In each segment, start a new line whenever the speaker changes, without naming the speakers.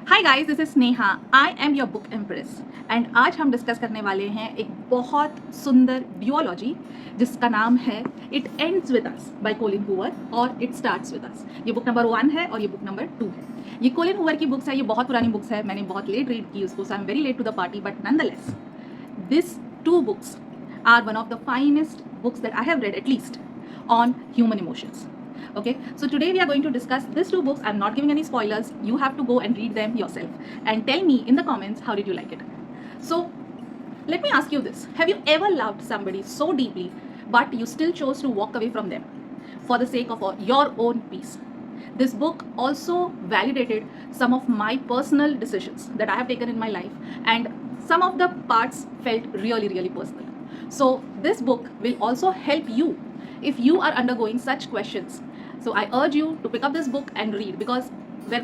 Hi guys, this is Sneha. I am your book empress and आज हम discuss करने वाले हैं एक बहुत सुंदर ड्यूओलॉजी जिसका नाम है it ends with us by Colleen Hoover और इट स्टार्ट्स विद अस। ये बुक नंबर 1 है और ये बुक नंबर 2 है। ये कोलिन हूवर की बुक्स है, ये बहुत पुरानी बुक्स है, मैंने बहुत लेट रीड की उसको, so I am very late to the party, but nonetheless this two books are one of the finest books that I have read, at least on human emotions. Okay, so today we are going to discuss these two books. I'm not giving any spoilers. You have to go and read them yourself and tell me in the comments how did you like it. So let me ask you this: have you ever loved somebody so deeply but you still chose to walk away from them for the sake of your own peace? This book also validated some of my personal decisions that I have taken in my life, and some of the parts felt really personal. So this book will also help you if you are undergoing such questions. So I urge you to pick up this book and read, because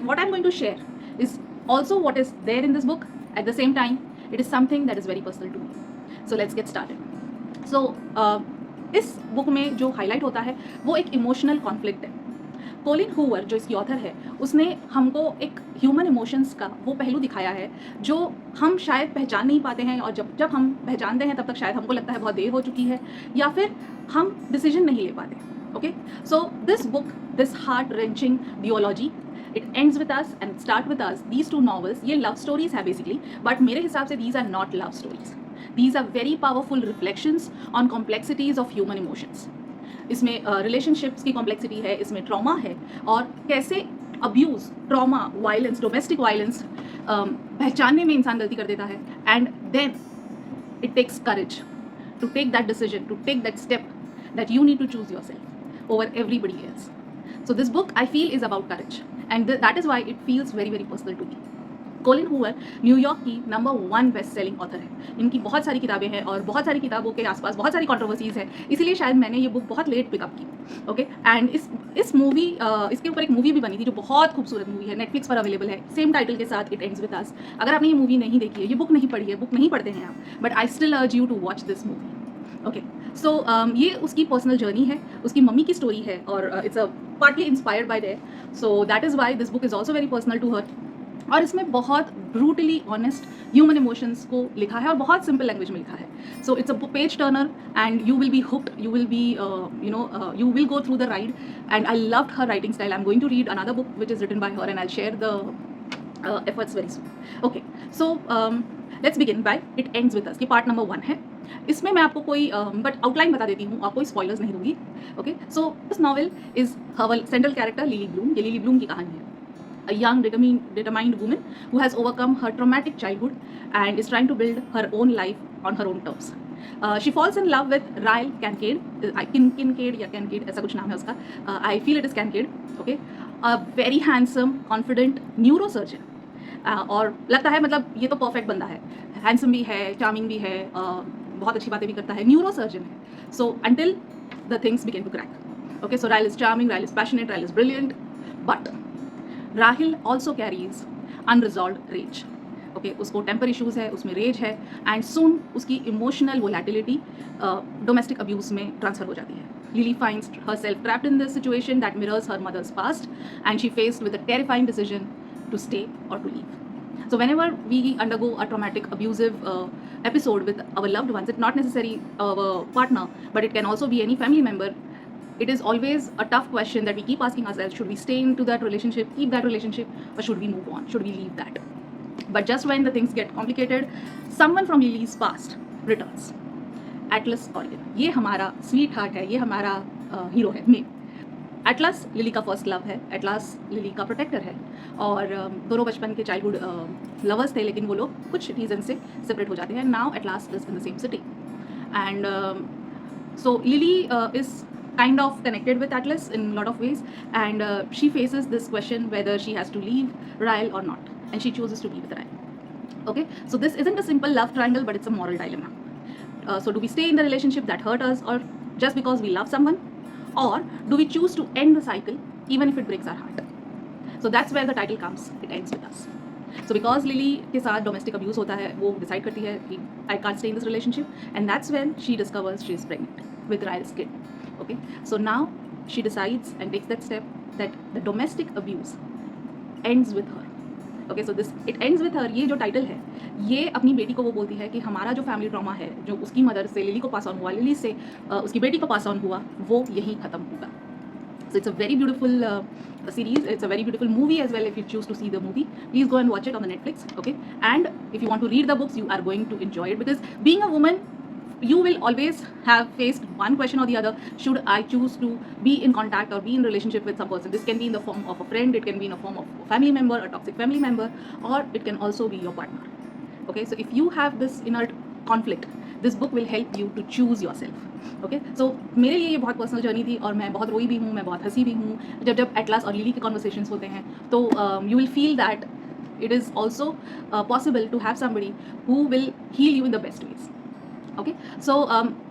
what I'm going to share is also what is there in this book. At the same time, it is something that is very personal to me. So let's get started. So इस book में जो highlight होता है वो एक emotional conflict है। Colin Hoover जो इसकी ऑथर है उसने हमको एक ह्यूमन इमोशंस का वो पहलू दिखाया है जो हम शायद पहचान नहीं पाते हैं, और जब जब हम पहचानते हैं तब तक शायद हमको लगता है बहुत देर हो चुकी है या फिर हम डिसीजन नहीं ले पाते। Okay, so this book, this heart wrenching duology, it ends with us and start with us, these two novels, ये लव स्टोरीज है बेसिकली, बट मेरे हिसाब से these are not love stories, these are very powerful reflections on complexities of human emotions. इसमें relationships की complexity है, इसमें trauma है, और कैसे abuse, trauma, violence, domestic violence पहचानने में इंसान गलती कर देता है, and then it takes courage to take that decision, to take that step that you need to choose yourself over everybody else. So this book I feel is about courage, and that is why it feels very personal to me. Colleen Hoover New York की number 1 best selling author है। इनकी बहुत सारी किताबें हैं और बहुत सारी किताबों के आसपास बहुत सारी कंट्रोवर्सीज है, इसीलिए शायद मैंने ये बुक बहुत लेट पिकअप की। ओके, एंड इस मूवी इसके ऊपर एक मूवी भी बनी थी जो बहुत खूबसूरत मूवी है, नेटफ्लिक्स पर अवेलेबल है, सेम टाइटल के साथ, इट एंड्स विद अस। अगर आपने ये मूवी नहीं देखी है, ये बुक नहीं पढ़ी है, बुक नहीं पढ़ते हैं आप, but I still urge you to watch this movie. Okay, so ये उसकी पर्सनल जर्नी है, उसकी मम्मी की स्टोरी है, और it's a partly inspired by their, so that is why this book is also very personal to her. और इसमें बहुत ब्रूटली ऑनेस्ट ह्यूमन इमोशंस को लिखा है और बहुत सिंपल लैंग्वेज में लिखा है। So it's a page Turner and you will be hooked, you will be you will go through the ride, and I loved her writing style. I'm going to read another book which is written by her, and I'll share the efforts very soon. Okay, so let's begin by It Ends With Us की part number 1 है। इसमें मैं आपको कोई but outline बता देती हूँ, आपको कोई स्पॉयलर्स नहीं दूंगी। Okay, so this novel is her central character lily Bloom. ये लिली ब्लूम की कहानी है, a young determined woman who has overcome her traumatic childhood and is trying to build her own life on her own terms. She falls in love with Ryle Kincaid, Kincaid या Kincaid ऐसा कुछ नाम है उसका, I feel it is Kincaid. Okay, a very handsome, confident neurosurgeon. और लगता है मतलब ये तो परफेक्ट बंदा है, हैंडसम भी है, चार्मिंग भी है, बहुत अच्छी बातें भी करता है, न्यूरोसर्जन है। सो until the things begin to crack. Okay, so Ryle is charming, Ryle is passionate, Ryle is brilliant, but Ryle also carries unresolved rage. Okay, उसको टेम्पर इशूज़ है, उसमें रेज है, एंड सून उसकी इमोशनल वोलेटिलिटी डोमेस्टिक अब्यूज़ में transfer हो जाती है। Lily finds herself trapped in this situation that mirrors her mother's past, and she faced with a terrifying decision to stay or to leave. So whenever we undergo a traumatic abusive episode with our loved ones, it's not necessarily our partner, but it can also be any family member. It is always a tough question that we keep asking ourselves: should we stay into that relationship, keep that relationship, or should we move on, should we leave that? But just when the things get complicated, someone from Lily's past returns. Atlas Corrigan, ये हमारा sweet heart है, ये हमारा hero है main. Atlas lily का first love है, Atlas lily का protector है, और दोनों बचपन के चाइल्डहुड लवर्स थे, लेकिन वो लोग कुछ रीज़न से सेपरेट हो जाते हैं। Now Atlas is in the same city, and so Lily is kind of connected with Atlas in a lot of ways, and she faces this question whether she has to leave Ryle or not, and she chooses to be with Ryle. Okay, so this isn't a simple love triangle, but it's a moral dilemma. So do we stay in the relationship that hurt us, or just because we love someone, or do we choose to end the cycle even if it breaks our heart? So that's where the title comes, It Ends With Us. So because Lily के साथ domestic abuse होता है, वो decide करती है कि I can't stay in this relationship, and that's when she discovers she is pregnant with Ryle's kid. Okay, so now she decides and takes that step that the domestic abuse ends with her, okay, so this it ends with her, ये जो title है ये अपनी बेटी को वो बोलती है कि हमारा जो फैमिली ट्रॉमा है, जो उसकी मदर से लिली को पास ऑन हुआ, लिली से उसकी बेटी को पास ऑन हुआ, वो यहीं ख़त्म होगा. So it's a very beautiful series. It's a very beautiful movie as well. If you choose to see the movie, please go and watch it on the Netflix. Okay, and if you want to read the books, you are going to enjoy it, because being a woman, you will always have faced one question or the other. Should I choose to be in contact or be in relationship with some person? This can be in the form of a friend, it can be in a form of a family member, a toxic family member, or it can also be your partner. Okay, so if you have this inner conflict, this book will help you to choose yourself. Okay, so मेरे लिए ये बहुत personal journey थी और मैं बहुत रोई भी हूँ, मैं बहुत हंसी भी हूँ. जब एटलास और लिली के कॉन्वर्सेशंस होते हैं तो you will feel that it is also possible to have somebody who will heal you in the best ways. Okay, so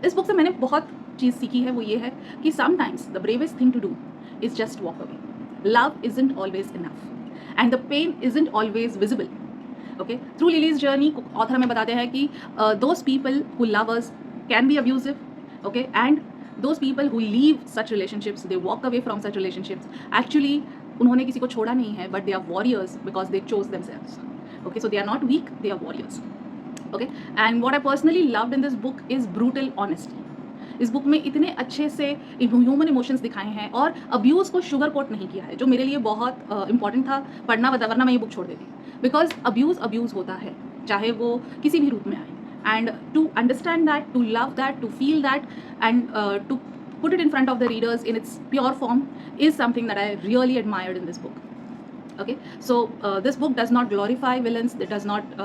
इस बुक से मैंने बहुत चीज़ सीखी है. वो ये है कि sometimes the bravest thing to do is just walk away. Love isn't always enough and the pain isn't always visible. Okay, through Lily's journey author हमें बताते हैं कि those people who love us can be abusive. Okay, and those people who leave such relationships, they walk away from such relationships, actually उन्होंने किसी को छोड़ा नहीं है, but they are warriors because they chose themselves. Okay, so they are not weak, they are warriors. Okay, and what I personally loved in this book is brutal honesty. इस book में इतने अच्छे से ह्यूमन इमोशंस दिखाए हैं और abuse को sugar coat नहीं किया है, जो मेरे लिए बहुत इंपॉर्टेंट था पढ़ना, वरना मैं ये बुक छोड़ देती. बिकॉज अब्यूज़ होता है, चाहे वो किसी भी रूप में आए. And to understand that, to love that, to feel that, and to put it in front of the readers in its pure form is something that I really admired in this book. Okay, so this book does not glorify villains, it does not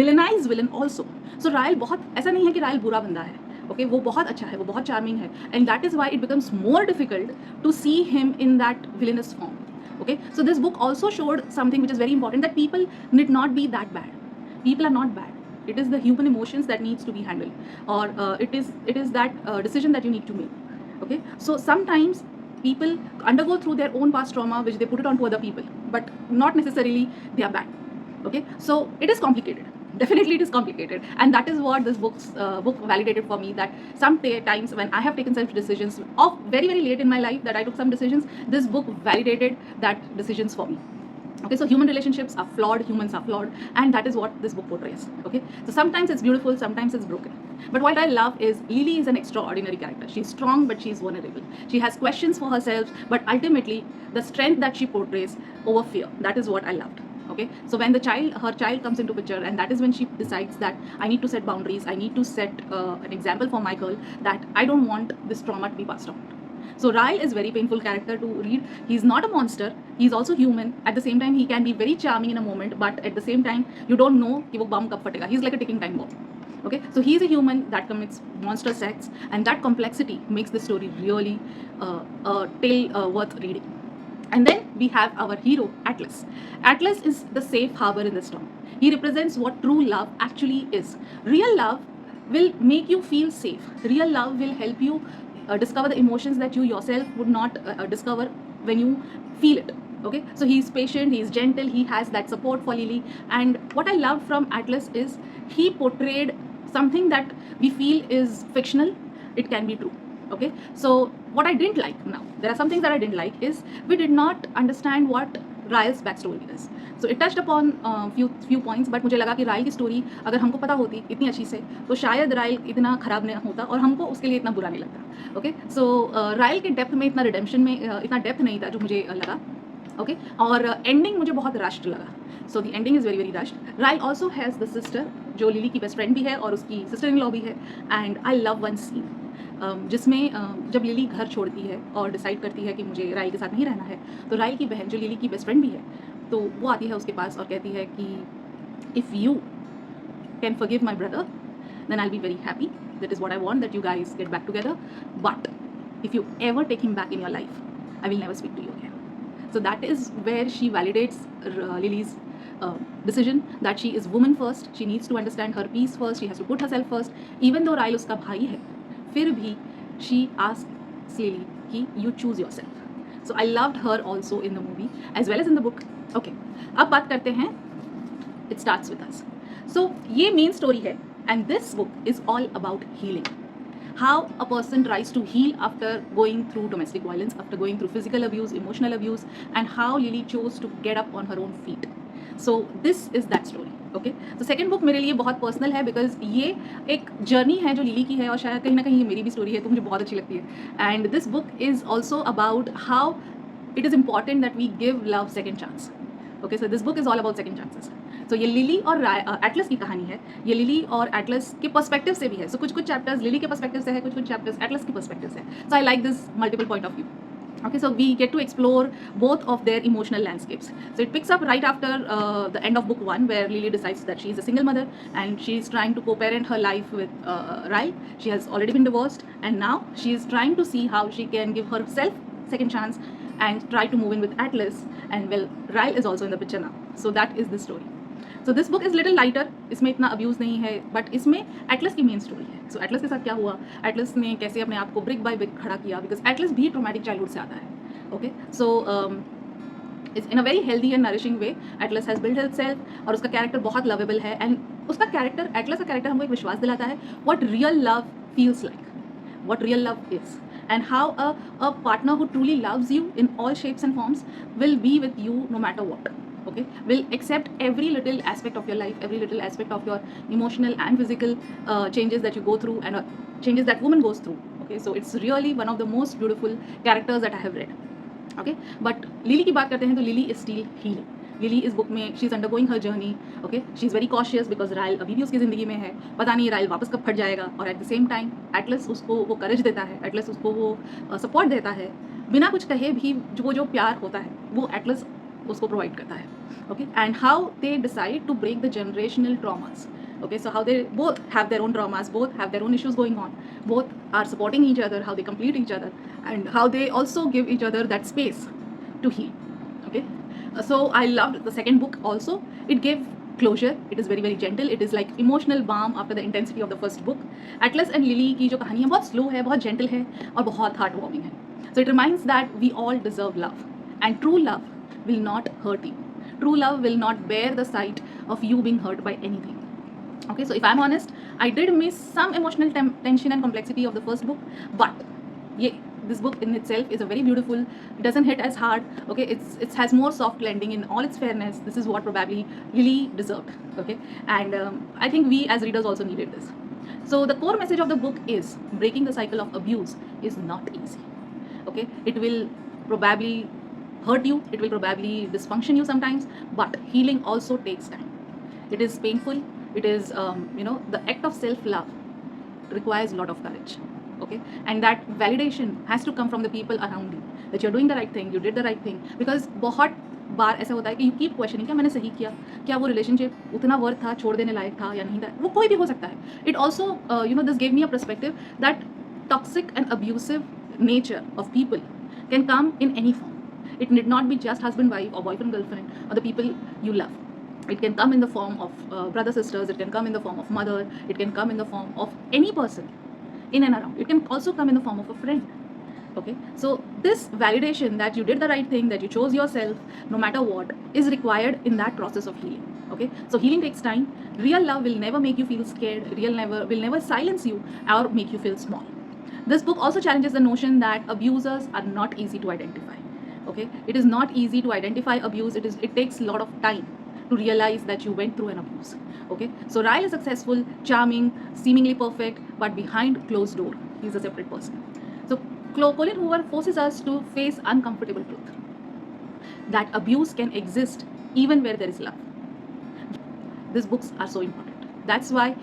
villainize villain also. So royal बहुत ऐसा नहीं है कि royal बुरा बंदा है. Okay, वो बहुत अच्छा है, वो बहुत चार्मिंग है, and that is why it becomes more difficult to see him in that villainous form. Okay, so this book also showed something which is very important, that people need not be that bad. People are not bad. It is the human emotions that needs to be handled, or it is that decision that you need to make. Okay, so sometimes people undergo through their own past trauma, which they put it onto other people, but not necessarily they are bad. Okay, so it is complicated. Definitely it is complicated, and that is what this book validated for me, that some times when I have taken such decisions of very late in my life, that I took some decisions, this book validated that decisions for me. Okay, so human relationships are flawed, humans are flawed, and that is what this book portrays. Okay, so sometimes it's beautiful, sometimes it's broken, but what I love is Lily is an extraordinary character. She's strong, but she's vulnerable. She has questions for herself, but ultimately the strength that she portrays over fear, that is what I loved. Okay, so when her child comes into picture, and that is when she decides that I need to set boundaries, I need to set an example for my girl, that I don't want this trauma to be passed on. So Ryle is very painful character to read. He's not a monster, he's also human. At the same time, he can be very charming in a moment, but at the same time, you don't know कि वो बम कब फटेगा. He's like a ticking time bomb. Okay, so he's a human that commits monstrous acts, and that complexity makes the story really a tale worth reading. And then we have our hero, Atlas. Atlas is the safe harbor in the storm. He represents what true love actually is. Real love will make you feel safe. Real love will help you discover the emotions that you yourself would not discover when you feel it. Okay, so he's patient, he's gentle, he has that support for Lily. And what I loved from Atlas is he portrayed something that we feel is fictional, it can be true. Okay, so what I didn't like, now there are some things that I didn't like, is we did not understand what Ryle's backstory is. So it touched upon few points, but मुझे लगा कि royal की story अगर हमको पता होती इतनी अच्छी से, तो शायद रायल इतना ख़राब नहीं होता और हमको उसके लिए इतना बुरा नहीं लगता. ओके, सो रायल के डेप्थ में इतना रिडेम्पशन में इतना डेप्थ नहीं था जो मुझे लगा. ओके, और एंडिंग मुझे बहुत रश्ड लगा. So the ending is very rushed. Ryle also has the sister जो लिली की बेस्ट फ्रेंड भी है और उसकी सिस्टर इन लॉ भी है. And I love one scene जिसमें जब लिली घर छोड़ती है और डिसाइड करती है कि मुझे रायल के साथ नहीं रहना है, तो रायल की बहन जो लिली की बेस्ट फ्रेंड भी है, तो वो आती है उसके पास और कहती है कि if you can forgive my brother then I will be very happy, that is what I want, that you guys get back together, but if you ever take him back in your life I will never speak to you again. So that is where she validates Lily's decision, that she is woman first, she needs to understand her peace first, she has to put herself first. Even though Ryle उसका भाई है, फिर भी she asks Lily कि you choose yourself. So I loved her also in the movie as well as in the book. Okay, अब बात करते हैं It Starts With Us. So ये main story है, and this book is all about healing. How a person tries to heal after going through domestic violence, after going through physical abuse, emotional abuse, and how Lily chose to get up on her own feet. So this is that story. Okay, तो second book मेरे लिए बहुत personal है because ये एक journey है जो Lily की है और शायद कहीं ना कहीं ये मेरी भी स्टोरी है, तो मुझे बहुत अच्छी लगती है. And this book is also about how it is important that we give love second chance. Okay, so this book is all about second chances. So ये लिली और एटलस की कहानी है. ये लिली और एटलस के पर्सपेक्टिव से भी है. So कुछ कुछ चैप्टर्स लिली के पर्सपेक्टिव से है, कुछ कुछ चैप्टर्स एटलस के पर्सपेक्टिव से. So I like this multiple point of view. Okay, so we get to explore both of their emotional landscapes. So it picks up right after the end of book 1, where Lily decides that she is a single mother and she is trying to co-parent her life with Ryle. She has already been divorced and now she is trying to see how she can give herself second chance and try to move in with Atlas. And well, Ryle is also in the picture now. So that is the story. So this book is little lighter. इसमें इतना abuse नहीं है, but इसमें Atlas की main story है. सो Atlas के साथ क्या हुआ, एटलस ने कैसे अपने आप को ब्रिक बाय ब्रिक खड़ा किया, बिकॉज एटलस भी ट्रॉमेटिक चाइल्डहुड से आता है. Okay, so it's in a very healthy and nourishing way. Atlas has build himself और उसका कैरेक्टर बहुत लवेबल है. एंड उसका कैरेक्टर, एटलस का कैरेक्टर हमको एक विश्वास दिलाता है what real love feels like, what real love is, and how a partner who truly loves you in all shapes and forms will be with you no matter what. Okay, will accept every little aspect of your life, every little aspect of your emotional and physical changes that you go through and changes that woman goes through. Okay, so it's really one of the most beautiful characters that I have read. Okay, but lily की बात करते हैं तो lily is still healing. Lily इस book में she is undergoing her journey. Okay, she is very cautious because royal अभी भी उसकी ज़िंदगी में है. पता नहीं रायल वापस कब फट जाएगा. और at the same time Atlas उसको वो करेज देता है, एटलस उसको वो सपोर्ट देता है. बिना कुछ कहे भी जो प्यार होता है वो एटलस उसको प्रोवाइड करता है. Okay, and how they decide to break the generational traumas. Okay, so how they both have their own traumas, both have their own issues going on, both are supporting each other, how they complete each other, and how they also give each other that space to heal. Okay, so I loved the second book also. It gave closure. It is very very gentle. It is like emotional balm after the intensity of the first book. Atlas and Lily की जो कहानी है बहुत slow है, बहुत gentle है और बहुत heartwarming है. So it reminds that we all deserve love, and true love will not hurt you. True love will not bear the sight of you being hurt by anything. Okay, so if I'm honest, I did miss some emotional tension and complexity of the first book, but yeah, this book in itself is a very beautiful. It doesn't hit as hard. Okay, it has more soft landing in all its fairness. This is what probably Lily deserved. Okay, and I think we as readers also needed this. So the core message of the book is breaking the cycle of abuse is not easy. Okay, it will probably hurt you. It will probably dysfunction you sometimes, but healing also takes time. It is painful. It is the act of self-love requires a lot of courage. Okay, and that validation has to come from the people around you that you're doing the right thing, you did the right thing. Because बहुत बार ऐसा होता है कि you keep questioning, क्या मैंने सही किया, क्या वो रिलेशनशिप उतना वर्थ था, छोड़ देने लायक था या नहीं था. वो कोई भी हो सकता है. It also this gave me a perspective that toxic and abusive nature of people can come in any form. It need not be just husband wife or boyfriend girlfriend or the people you love. It can come in the form of brother sisters, it can come in the form of mother, it can come in the form of any person in and around. It can also come in the form of a friend. Okay, so this validation that you did the right thing, that you chose yourself no matter what, is required in that process of healing. Okay, so healing takes time. Real love will never make you feel scared. Real love will never silence you or make you feel small. This book also challenges the notion that abusers are not easy to identify. Okay, it is not easy to identify abuse. It takes a lot of time to realize that you went through an abuse. Okay, so Ryle is successful, charming, seemingly perfect, but behind closed door, he's a separate person. So Colin Hoover forces us to face uncomfortable truth that abuse can exist even where there is love. These books are so important. That's why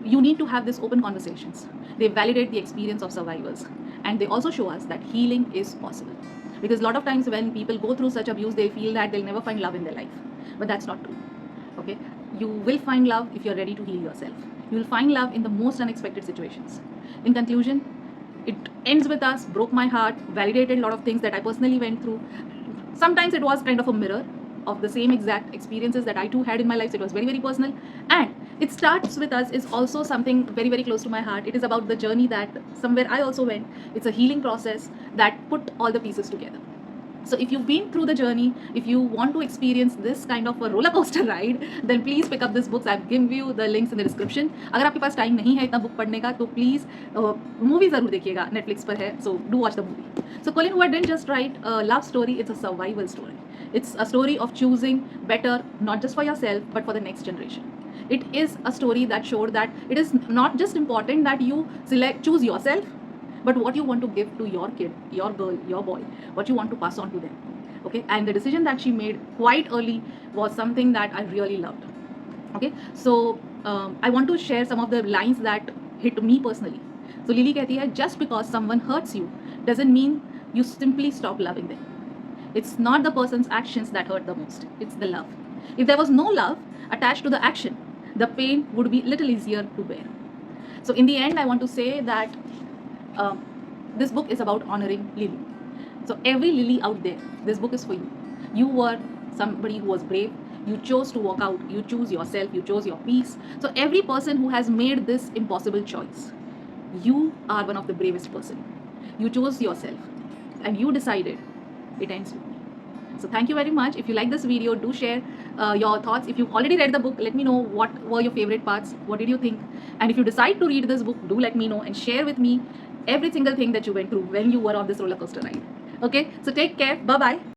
you need to have these open conversations. They validate the experience of survivors, and they also show us that healing is possible. Because a lot of times when people go through such abuse, they feel that they'll never find love in their life. But that's not true. Okay, you will find love if you're ready to heal yourself. You will find love in the most unexpected situations. In conclusion, it ends with us, broke my heart, validated a lot of things that I personally went through. Sometimes it was kind of a mirror of the same exact experiences that I too had in my life. So it was very very personal, and it starts with us is also something very very close to my heart. It is about the journey that somewhere I also went. It's a healing process that put all the pieces together. So if you've been through the journey, if you want to experience this kind of a roller coaster ride, then please pick up this books. I've given you the links in the description. अगर आपके पास time नहीं है इतना book पढ़ने का तो please movie ज़रूर देखिएगा, नेटफ्लिक्स पर है, so do watch the movie. So Colin Hoover didn't just write a love story, it's a survival story. It's a story of choosing better, not just for yourself, but for the next generation. It is a story that showed that it is not just important that you choose yourself, but what you want to give to your kid, your girl, your boy, what you want to pass on to them. Okay, and the decision that she made quite early was something that I really loved. Okay, so I want to share some of the lines that hit me personally. So Lily कहती है, just because someone hurts you doesn't mean you simply stop loving them. It's not the person's actions that hurt the most, it's the love. If there was no love attached to the action, the pain would be little easier to bear. So in the end, I want to say that this book is about honoring Lily. So every Lily out there, this book is for you. You were somebody who was brave. You chose to walk out. You choose yourself. You chose your peace. So every person who has made this impossible choice, you are one of the bravest person. You chose yourself, and you decided it ends with me. So thank you very much. If you like this video, do share your thoughts. If you've already read the book, let me know what were your favorite parts. What did you think? And if you decide to read this book, do let me know and share with me every single thing that you went through when you were on this roller coaster ride. Okay, so take care. Bye bye.